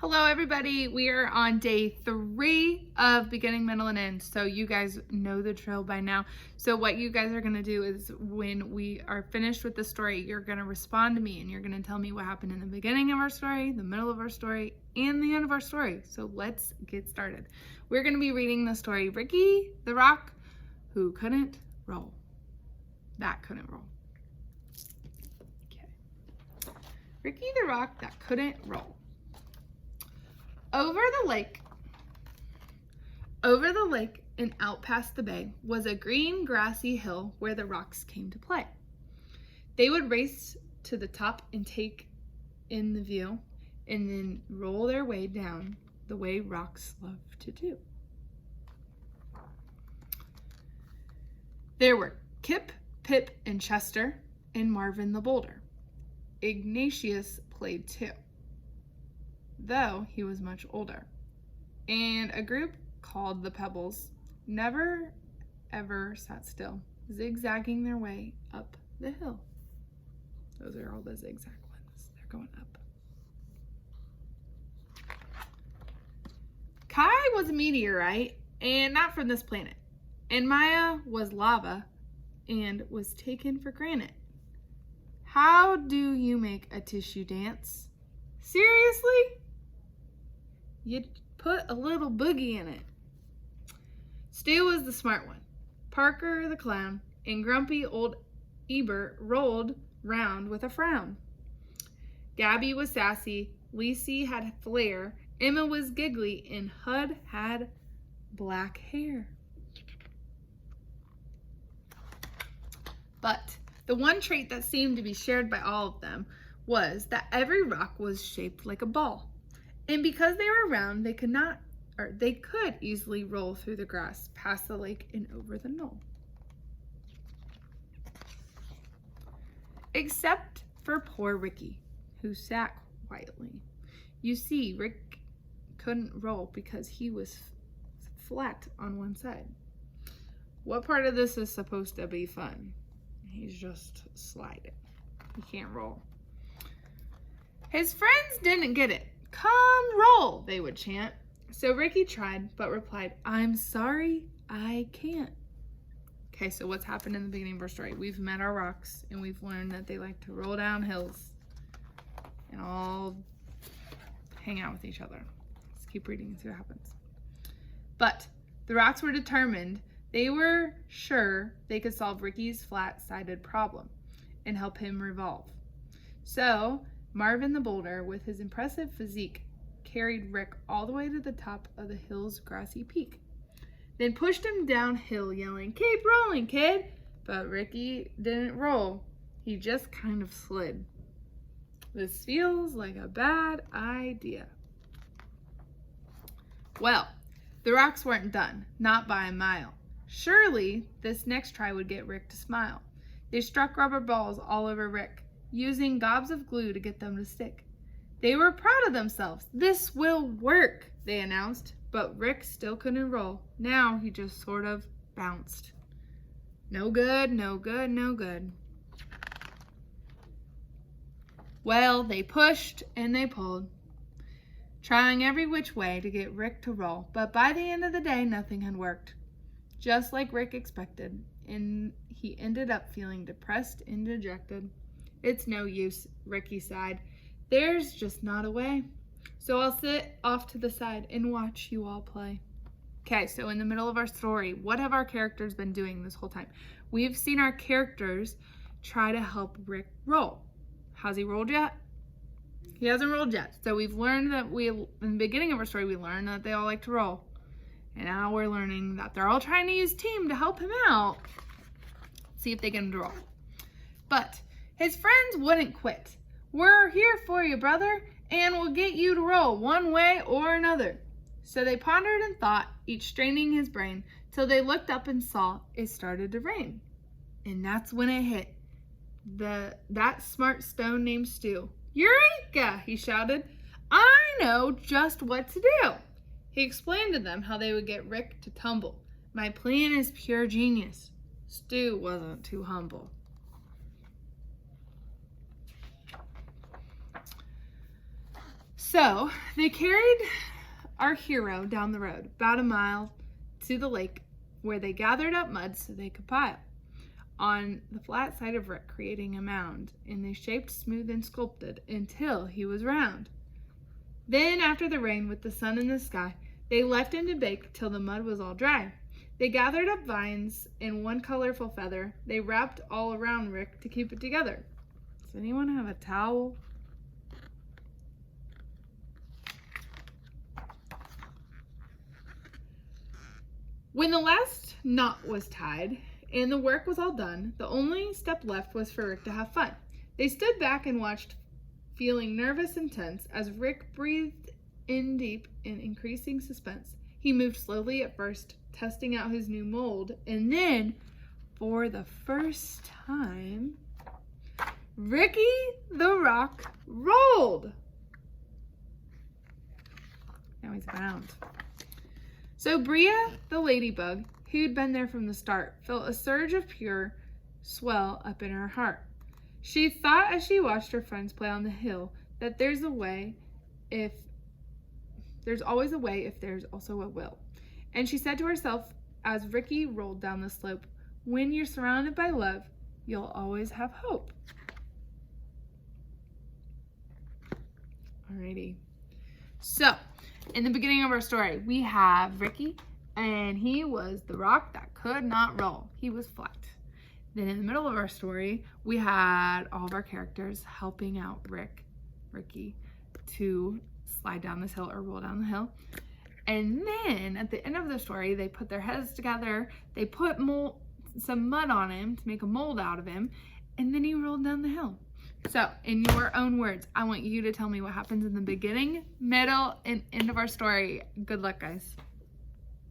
Hello everybody, we are on day 3 of beginning, middle, and end. So you guys know the drill by now. So what you guys are gonna do is when we are finished with the story, you're gonna respond to me and you're gonna tell me what happened in the beginning of our story, the middle of our story, and the end of our story. So let's get started. We're gonna be reading the story, Ricky the Rock Who Couldn't Roll. That couldn't roll. Okay. Ricky the Rock That Couldn't Roll. Over the lake and out past the bay was a green grassy hill where the rocks came to play. They would race to the top and take in the view and then roll their way down the way rocks love to do. There were Kip, Pip, and Chester, and Marvin the Boulder. Ignatius played too, though he was much older, and a group called the Pebbles never ever sat still, zigzagging their way up the hill. Those are all the zigzag ones. They're going up. Kai was a meteorite and not from this planet, and Maya was lava and was taken for granted. How do you make a tissue dance? Seriously? You'd put a little boogie in it. Stu was the smart one. Parker the clown and grumpy old Ebert rolled round with a frown. Gabby was sassy, Lacey had flair, Emma was giggly, and Hud had black hair. But the one trait that seemed to be shared by all of them was that every rock was shaped like a ball. And because they were round, they could easily roll through the grass, past the lake, and over the knoll. Except for poor Ricky, who sat quietly. You see, Rick couldn't roll because he was flat on one side. What part of this is supposed to be fun? He's just sliding. He can't roll. His friends didn't get it. Come roll, they would chant. So Ricky tried, but replied, I'm sorry, I can't. Okay, so what's happened in the beginning of our story? We've met our rocks, and we've learned that they like to roll down hills and all hang out with each other. Let's keep reading and see what happens. But the rocks were determined. They were sure they could solve Ricky's flat-sided problem and help him revolve. So Marvin the Boulder, with his impressive physique, carried Rick all the way to the top of the hill's grassy peak, then pushed him downhill, yelling, Keep rolling, kid! But Ricky didn't roll. He just kind of slid. This feels like a bad idea. Well, the rocks weren't done, not by a mile. Surely this next try would get Rick to smile. They struck rubber balls all over Rick, using gobs of glue to get them to stick. They were proud of themselves. This will work, they announced, but Rick still couldn't roll. Now he just sort of bounced. No good, no good, no good. Well, they pushed and they pulled, trying every which way to get Rick to roll, but by the end of the day, nothing had worked. Just like Rick expected, and he ended up feeling depressed and dejected. It's no use, Ricky sighed. There's just not a way. So I'll sit off to the side and watch you all play. Okay, so in the middle of our story, what have our characters been doing this whole time? We've seen our characters try to help Rick roll. Has he rolled yet? He hasn't rolled yet. So we've learned that in the beginning of our story, we learned that they all like to roll. And now we're learning that they're all trying to use team to help him out. See if they get him to roll. But his friends wouldn't quit. We're here for you, brother, and we'll get you to roll one way or another. So they pondered and thought, each straining his brain, till they looked up and saw it started to rain. And that's when it hit that smart stone named Stu. Eureka, he shouted. I know just what to do. He explained to them how they would get Rick to tumble. My plan is pure genius. Stu wasn't too humble. So they carried our hero down the road, about a mile to the lake, where they gathered up mud so they could pile on the flat side of Rick, creating a mound, and they shaped smooth and sculpted until he was round. Then, after the rain with the sun in the sky, they left him to bake till the mud was all dry. They gathered up vines and one colorful feather. They wrapped all around Rick to keep it together. Does anyone have a towel? When the last knot was tied and the work was all done, the only step left was for Rick to have fun. They stood back and watched, feeling nervous and tense, as Rick breathed in deep in increasing suspense. He moved slowly at first, testing out his new mold, and then, for the first time, Ricky the Rock rolled. Now he's bound. So Bria, the ladybug, who'd been there from the start, felt a surge of pure swell up in her heart. She thought as she watched her friends play on the hill that there's always a way if there's also a will. And she said to herself as Ricky rolled down the slope, when you're surrounded by love, you'll always have hope. Alrighty. So, in the beginning of our story, we have Ricky, and he was the rock that could not roll. He was flat. Then in the middle of our story, we had all of our characters helping out Ricky, to slide down this hill or roll down the hill. And then at the end of the story, they put their heads together, they put some mud on him to make a mold out of him, and then he rolled down the hill. So, in your own words, I want you to tell me what happens in the beginning, middle, and end of our story. Good luck, guys.